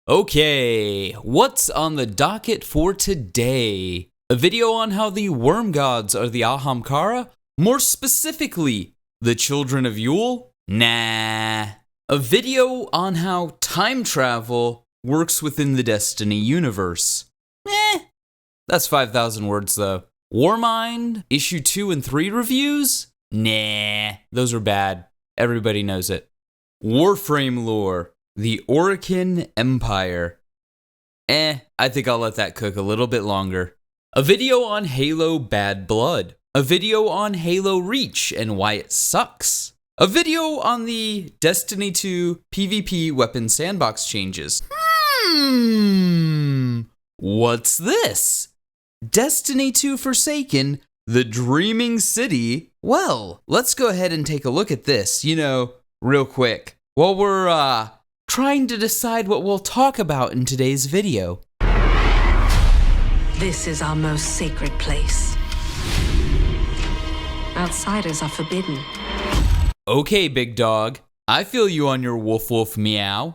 Okay, what's on the docket for today? A video on how the worm gods are the Ahamkara? More specifically, the children of Yule? Nah. A video on how time travel works within the Destiny universe? That's 5,000 words though. Warmind, issue 2 and 3 reviews? Nah, those are bad. Everybody knows it. Warframe lore. The Orokin Empire. I think I'll let that cook a little bit longer. A video on Halo Bad Blood. A video on Halo Reach and why it sucks. A video on the Destiny 2 PvP weapon sandbox changes. What's this? Destiny 2 Forsaken, the Dreaming City. Well, let's go ahead and take a look at this, real quick. While we're, trying to decide what we'll talk about in today's video. This is our most sacred place. Outsiders are forbidden. Okay, big dog. I feel you on your woof woof meow.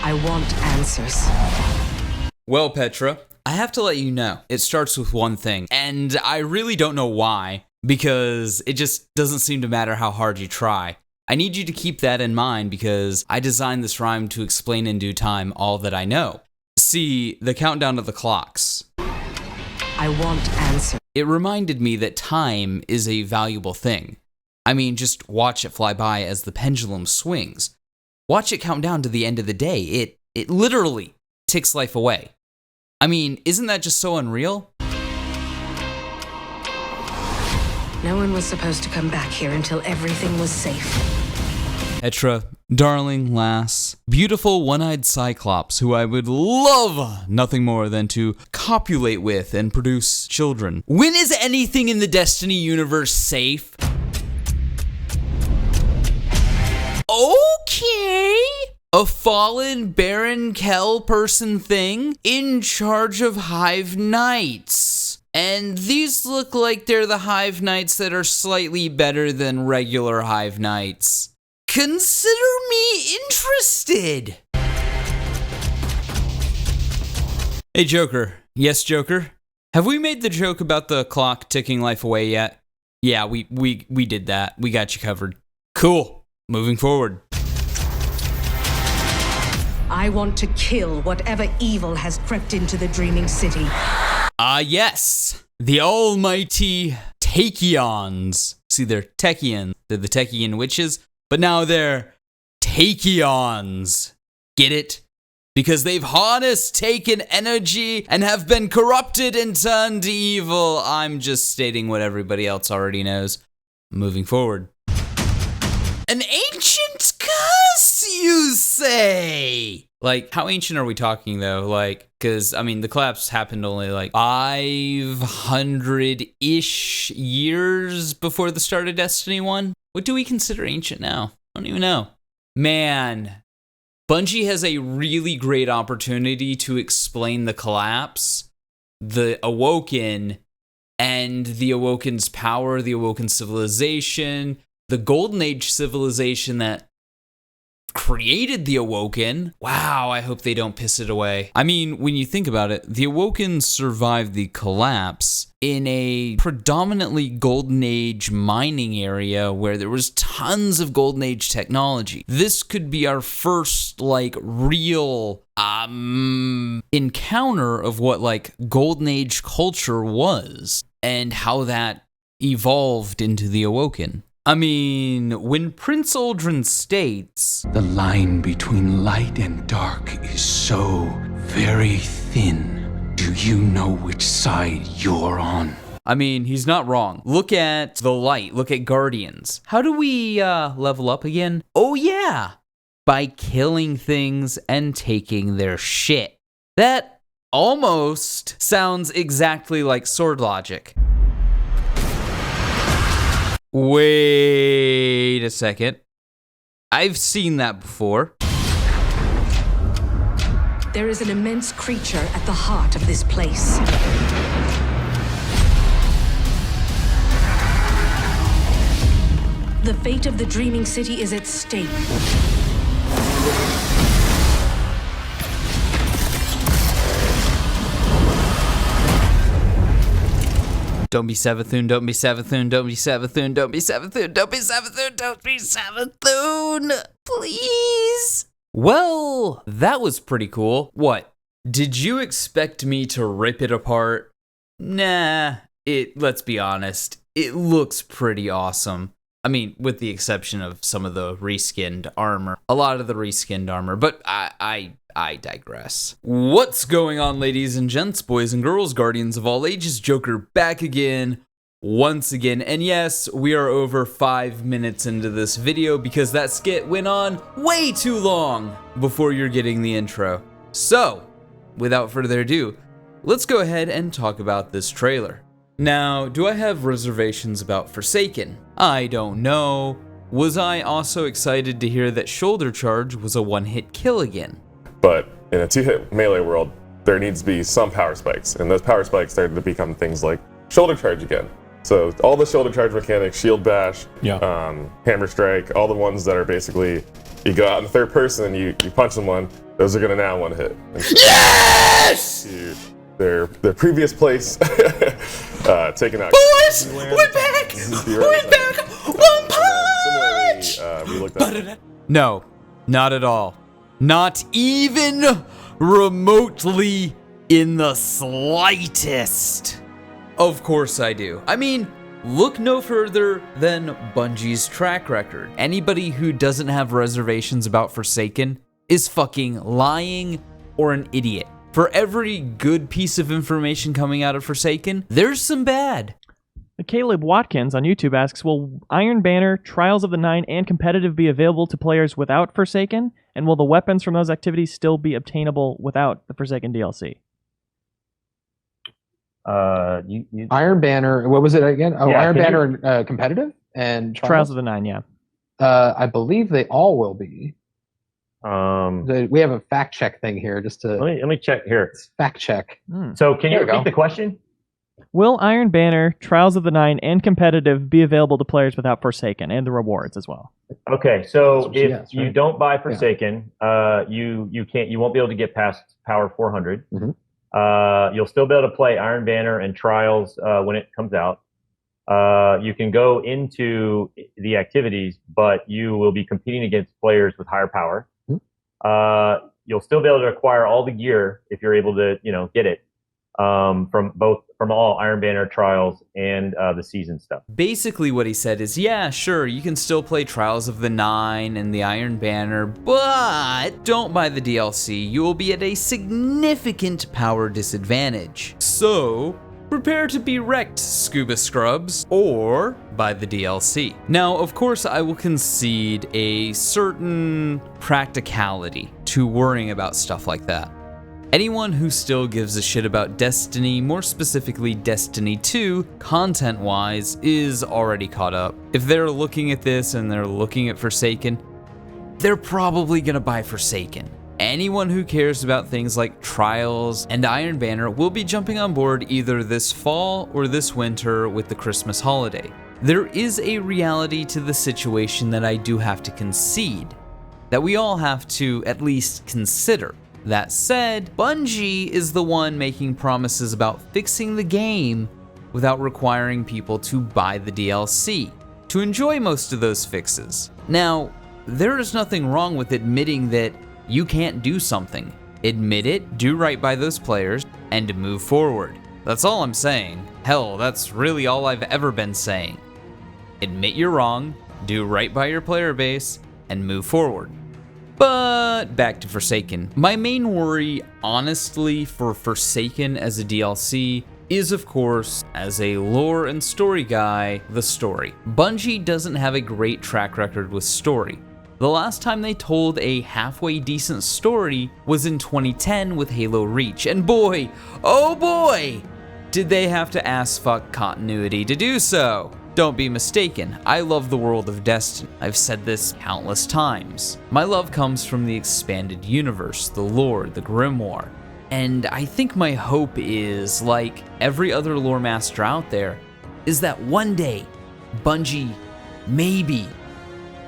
I want answers. Well, Petra, I have to let you know, it starts with one thing, and I really don't know why, because it just doesn't seem to matter how hard you try. I need you to keep that in mind because I designed this rhyme to explain in due time all that I know. See, the countdown of the clocks. I want answers. It reminded me that time is a valuable thing. I mean, just watch it fly by as the pendulum swings. Watch it count down to the end of the day. It literally ticks life away. I mean, isn't that just so unreal? No one was supposed to come back here until everything was safe. Petra, darling lass, beautiful one-eyed cyclops who I would love nothing more than to copulate with and produce children. When is anything in the Destiny universe safe? Okay. A fallen Baron Kell person thing in charge of Hive Knights. And these look like they're the Hive Knights that are slightly better than regular Hive Knights. Consider me interested. Hey, Joker. Yes, Joker? Have we made the joke about the clock ticking life away yet? Yeah, we did that. We got you covered. Cool. Moving forward. I want to kill whatever evil has crept into the Dreaming City. Yes. The almighty Tachyians. See, they're Techians. They're the Techian witches, but now they're Tachyians. Get it? Because they've harnessed Taken energy and have been corrupted and turned evil. I'm just stating what everybody else already knows. Moving forward. An ancient curse, you say? Like, how ancient are we talking, though? Like, because, I mean, the collapse happened only, 500-ish years before the start of Destiny 1? What do we consider ancient now? I don't even know. Man, Bungie has a really great opportunity to explain the collapse, the Awoken, and the Awoken's power, the Awoken civilization, the Golden Age civilization that created the Awoken. Wow, I hope they don't piss it away. I mean, when you think about it, the Awoken survived the collapse in a predominantly Golden Age mining area where there was tons of Golden Age technology. This could be our first, real encounter of what, Golden Age culture was and how that evolved into the Awoken. I mean, when Prince Uldren states, "The line between light and dark is so very thin. Do you know which side you're on?" I mean, he's not wrong. Look at the light. Look at Guardians. How do we level up again? Oh yeah, by killing things and taking their shit. That almost sounds exactly like sword logic. Wait a second. I've seen that before. There is an immense creature at the heart of this place. The fate of the Dreaming City is at stake. Don't be Savathun, don't be Savathun, don't be Savathun, don't be Savathun, don't be Savathun, don't be Savathun, please. Well, that was pretty cool. What? Did you expect me to rip it apart? Nah, let's be honest, it looks pretty awesome. I mean, with the exception of some of the reskinned armor. A lot of the reskinned armor, but I digress. What's going on, ladies and gents, boys and girls, guardians of all ages? Joker back again, once again. And yes, we are over 5 minutes into this video because that skit went on way too long before you're getting the intro. So, without further ado, let's go ahead and talk about this trailer. Now, do I have reservations about Forsaken? I don't know. Was I also excited to hear that Shoulder Charge was a one-hit kill again? But in a two-hit melee world, there needs to be some power spikes, and those power spikes started to become things like Shoulder Charge again. So all the Shoulder Charge mechanics, Shield Bash, Hammer Strike, all the ones that are basically, you go out in the third person, you punch someone, those are going to now one hit. Yes! Their previous place taken out. Boys, we're back! We're back! One punch! We looked at No, not at all. Not even remotely in the slightest. Of course I do. I mean, look no further than Bungie's track record. Anybody who doesn't have reservations about Forsaken is fucking lying or an idiot. For every good piece of information coming out of Forsaken, there's some bad. Caleb Watkins on YouTube asks, will Iron Banner, Trials of the Nine, and Competitive be available to players without Forsaken? And will the weapons from those activities still be obtainable without the Forsaken DLC? Iron Banner, what was it again? Oh, yeah, Iron Banner and Competitive? And Trials of the Nine, yeah. I believe they all will be. We have a fact check thing here just to... Let me check here. Fact check. So can you repeat the question? Will Iron Banner, Trials of the Nine, and Competitive be available to players without Forsaken, and the rewards as well? Okay, so if you don't buy Forsaken, you won't be able to get past Power 400. You'll still be able to play Iron Banner and Trials when it comes out. You can go into the activities, but you will be competing against players with higher power. You'll still be able to acquire all the gear if you're able to, get it from all Iron Banner Trials and the season stuff. Basically what he said is, yeah, sure, you can still play Trials of the Nine and the Iron Banner, but don't buy the DLC. You will be at a significant power disadvantage. So prepare to be wrecked, Scuba Scrubs, or buy the DLC. Now, of course, I will concede a certain practicality to worrying about stuff like that. Anyone who still gives a shit about Destiny, more specifically Destiny 2, content-wise, is already caught up. If they're looking at this and they're looking at Forsaken, they're probably gonna buy Forsaken. Anyone who cares about things like Trials and Iron Banner will be jumping on board either this fall or this winter with the Christmas holiday. There is a reality to the situation that I do have to concede, that we all have to at least consider. That said, Bungie is the one making promises about fixing the game without requiring people to buy the DLC to enjoy most of those fixes. Now, there is nothing wrong with admitting that you can't do something. Admit it, do right by those players, and move forward. That's all I'm saying. Hell, that's really all I've ever been saying. Admit you're wrong, do right by your player base, and move forward. But back to Forsaken. My main worry, honestly, for Forsaken as a DLC is, of course, as a lore and story guy, the story. Bungie doesn't have a great track record with story. The last time they told a halfway decent story was in 2010 with Halo Reach, and boy, oh boy, did they have to ass fuck continuity to do so. Don't be mistaken, I love the world of Destiny. I've said this countless times. My love comes from the expanded universe, the lore, the grimoire. And I think my hope is, like every other lore master out there, is that one day, Bungie maybe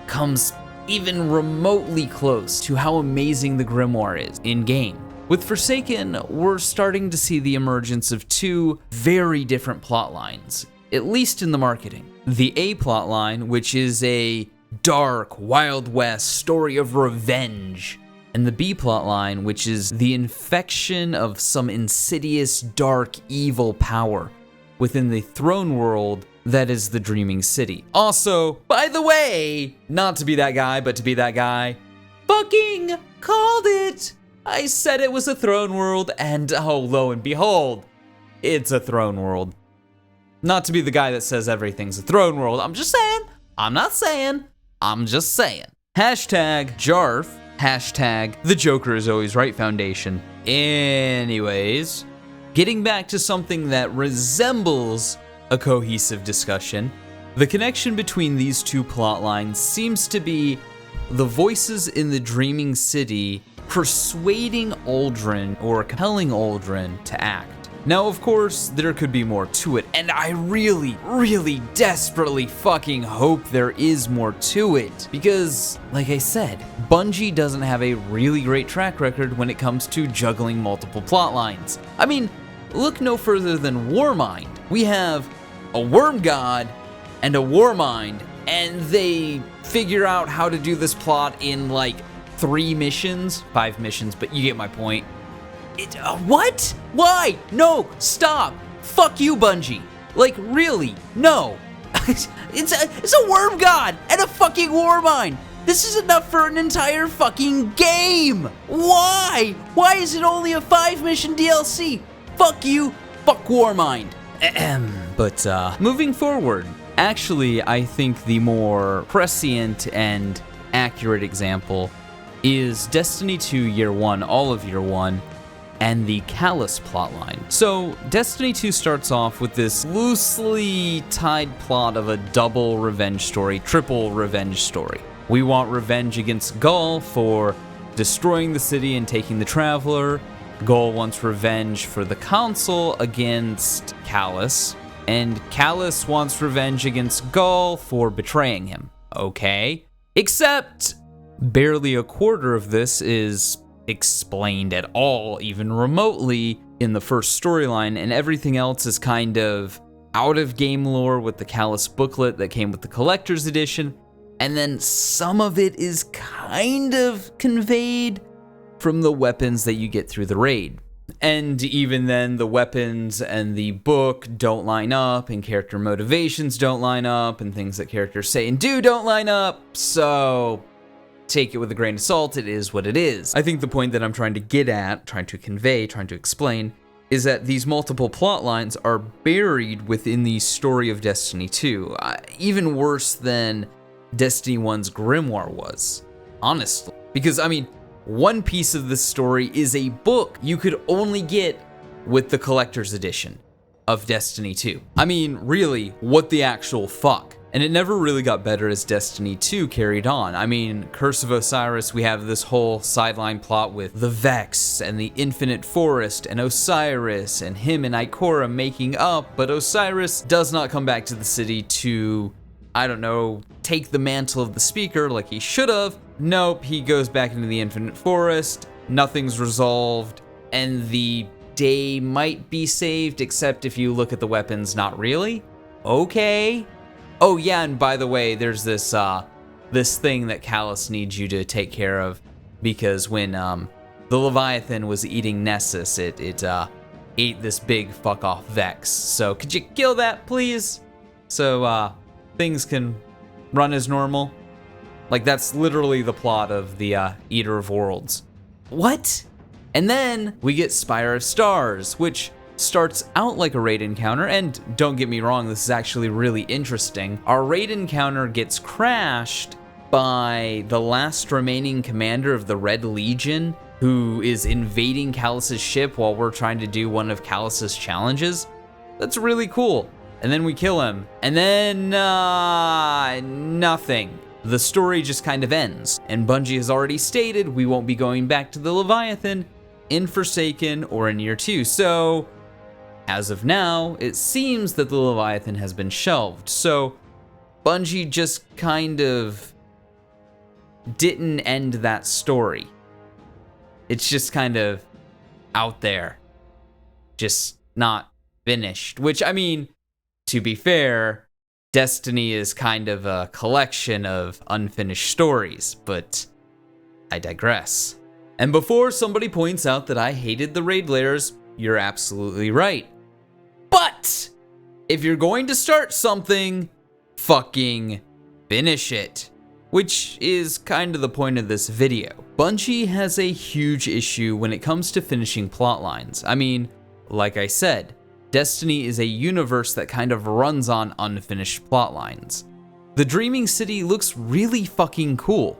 comes even remotely close to how amazing the grimoire is in-game. With Forsaken, we're starting to see the emergence of two very different plot lines, at least in the marketing. The A plot line, which is a dark, Wild West story of revenge, and the B plot line, which is the infection of some insidious, dark, evil power within the throne world that is the Dreaming City. Also, by the way, not to be that guy, but to be that guy, fucking called it! I said it was a throne world, and oh, lo and behold, it's a throne world. Not to be the guy that says everything's a throne world, I'm just saying, I'm not saying, I'm just saying. Hashtag Jarf, hashtag The Joker is Always Right Foundation. Anyways, getting back to something that resembles a cohesive discussion, the connection between these two plot lines seems to be the voices in the Dreaming City persuading Aldrin or compelling Aldrin to act. Now, of course, there could be more to it, and I really, really desperately fucking hope there is more to it, because, like I said, Bungie doesn't have a really great track record when it comes to juggling multiple plot lines. I mean, look no further than Warmind. We have a worm god and a warmind, and they figure out how to do this plot in like 5 missions, but you get my point. What? Why? No, stop. Fuck you, Bungie. Like, really? No. It's a worm god and a fucking warmind. This is enough for an entire fucking game. Why? Why is it only a 5-mission DLC? Fuck you. Fuck Warmind. But moving forward, actually, I think the more prescient and accurate example is Destiny 2 Year 1, all of Year 1, and the Callus plotline. So, Destiny 2 starts off with this loosely tied plot of a double revenge story, triple revenge story. We want revenge against Gull for destroying the city and taking the Traveler. Gull wants revenge for the Council against Callus, and Callus wants revenge against Gull for betraying him. Okay. Except, barely a quarter of this is explained at all, even remotely, in the first storyline, and everything else is kind of out of game lore with the Callus booklet that came with the collector's edition, and then some of it is kind of conveyed from the weapons that you get through the raid. And even then, the weapons and the book don't line up, and character motivations don't line up, and things that characters say and do don't line up, so take it with a grain of salt, it is what it is. I think the point that I'm trying to get at, trying to convey, trying to explain, is that these multiple plot lines are buried within the story of Destiny 2, even worse than Destiny 1's Grimoire was, honestly. Because, I mean, one piece of this story is a book you could only get with the collector's edition of Destiny 2. I mean, really, what the actual fuck? And it never really got better as Destiny 2 carried on. I mean, Curse of Osiris, we have this whole sideline plot with the Vex and the Infinite Forest and Osiris and him and Ikora making up, but Osiris does not come back to the city to, I don't know, take the mantle of the Speaker like he should have. Nope, he goes back into the Infinite Forest, nothing's resolved, and the day might be saved, except if you look at the weapons, not really. Okay. Oh yeah, and by the way, there's this this thing that Callus needs you to take care of, because when the Leviathan was eating Nessus, it ate this big fuck off Vex. So could you kill that, please? So things can run as normal. Like, that's literally the plot of the Eater of Worlds. What? And then we get Spire of Stars, which starts out like a raid encounter, and don't get me wrong, this is actually really interesting. Our raid encounter gets crashed by the last remaining commander of the Red Legion, who is invading Callus's ship while we're trying to do one of Callus's challenges. That's really cool. And then we kill him, and then nothing. The story just kind of ends, and Bungie has already stated we won't be going back to the Leviathan in Forsaken or in Year 2, so as of now, it seems that the Leviathan has been shelved, so Bungie just kind of didn't end that story. It's just kind of out there, just not finished. Which, I mean, to be fair, Destiny is kind of a collection of unfinished stories, but I digress. And before somebody points out that I hated the raid layers, you're absolutely right. But if you're going to start something, fucking finish it. Which is kind of the point of this video. Bungie has a huge issue when it comes to finishing plotlines. I mean, like I said, Destiny is a universe that kind of runs on unfinished plotlines. The Dreaming City looks really fucking cool.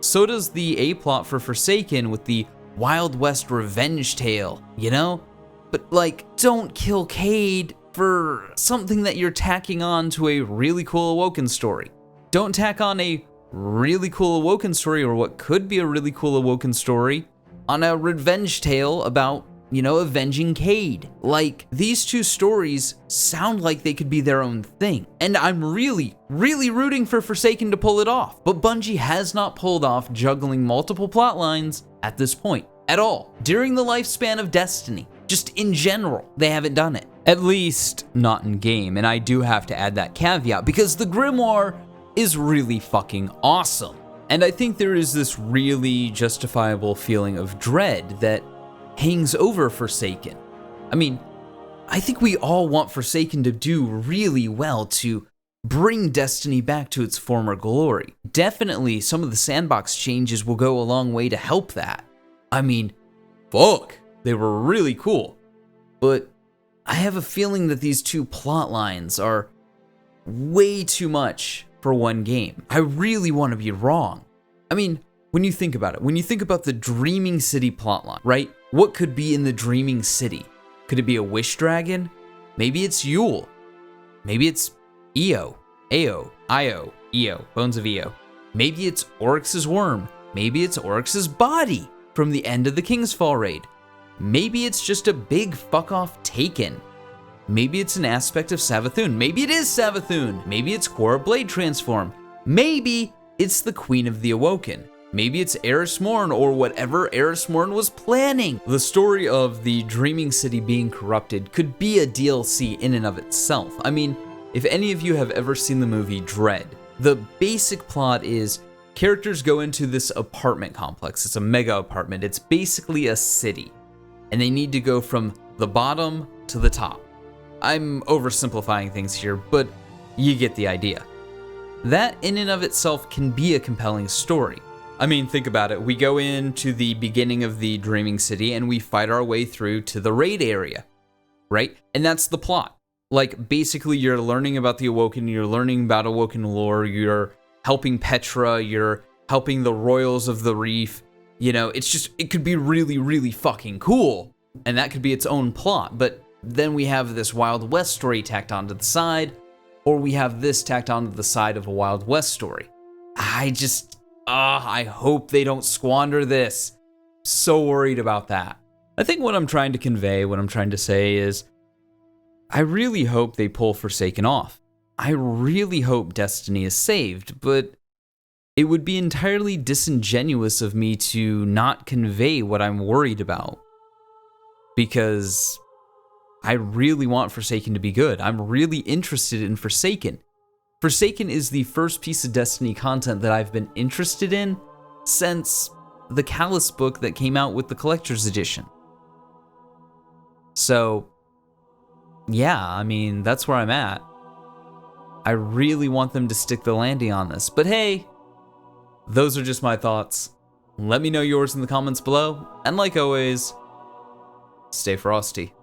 So does the A-plot for Forsaken with the Wild West revenge tale, you know? But like, don't kill Cade for something that you're tacking on to a really cool Awoken story. Don't tack on a really cool Awoken story, or what could be a really cool Awoken story, on a revenge tale about, you know, avenging Cade. Like, these two stories sound like they could be their own thing. And I'm really, really rooting for Forsaken to pull it off. But Bungie has not pulled off juggling multiple plot lines at this point, at all. During the lifespan of Destiny, just in general, they haven't done it. At least, not in game. And I do have to add that caveat, because the Grimoire is really fucking awesome. And I think there is this really justifiable feeling of dread that hangs over Forsaken. I mean, I think we all want Forsaken to do really well to bring Destiny back to its former glory. Definitely some of the sandbox changes will go a long way to help that. I mean, fuck, they were really cool. But I have a feeling that these two plot lines are way too much for one game. I really want to be wrong. I mean, when you think about it, when you think about the Dreaming City plotline, right? What could be in the Dreaming City? Could it be a Wish Dragon? Maybe it's Yule. Maybe it's Io, Bones of Io. Maybe it's Oryx's worm. Maybe it's Oryx's body from the end of the King's Fall raid. Maybe it's just a big fuck off Taken. Maybe it's an aspect of Savathûn. Maybe it is Savathûn. Maybe it's Korra Blade Transform. Maybe it's the Queen of the Awoken. Maybe it's Eris Morn, or whatever Eris Morn was planning. The story of the Dreaming City being corrupted could be a DLC in and of itself. I mean, if any of you have ever seen the movie Dread, the basic plot is characters go into this apartment complex. It's a mega apartment. It's basically a city. And they need to go from the bottom to the top. I'm oversimplifying things here, but you get the idea. That in and of itself can be a compelling story. I mean, think about it. We go into the beginning of the Dreaming City and we fight our way through to the raid area, right? And that's the plot. Like, basically, you're learning about the Awoken, you're learning about Awoken lore, you're helping Petra, you're helping the Royals of the Reef. You know, it's just, it could be really, really fucking cool. And that could be its own plot. But then we have this Wild West story tacked onto the side, or we have this tacked onto the side of a Wild West story. I hope they don't squander this. So worried about that. I think what I'm trying to convey, what I'm trying to say is, I really hope they pull Forsaken off. I really hope Destiny is saved, but it would be entirely disingenuous of me to not convey what I'm worried about. Because I really want Forsaken to be good. I'm really interested in Forsaken. Forsaken is the first piece of Destiny content that I've been interested in since the Callus book that came out with the Collector's Edition. So, yeah, I mean, that's where I'm at. I really want them to stick the landing on this. But hey, those are just my thoughts. Let me know yours in the comments below. And like always, stay frosty.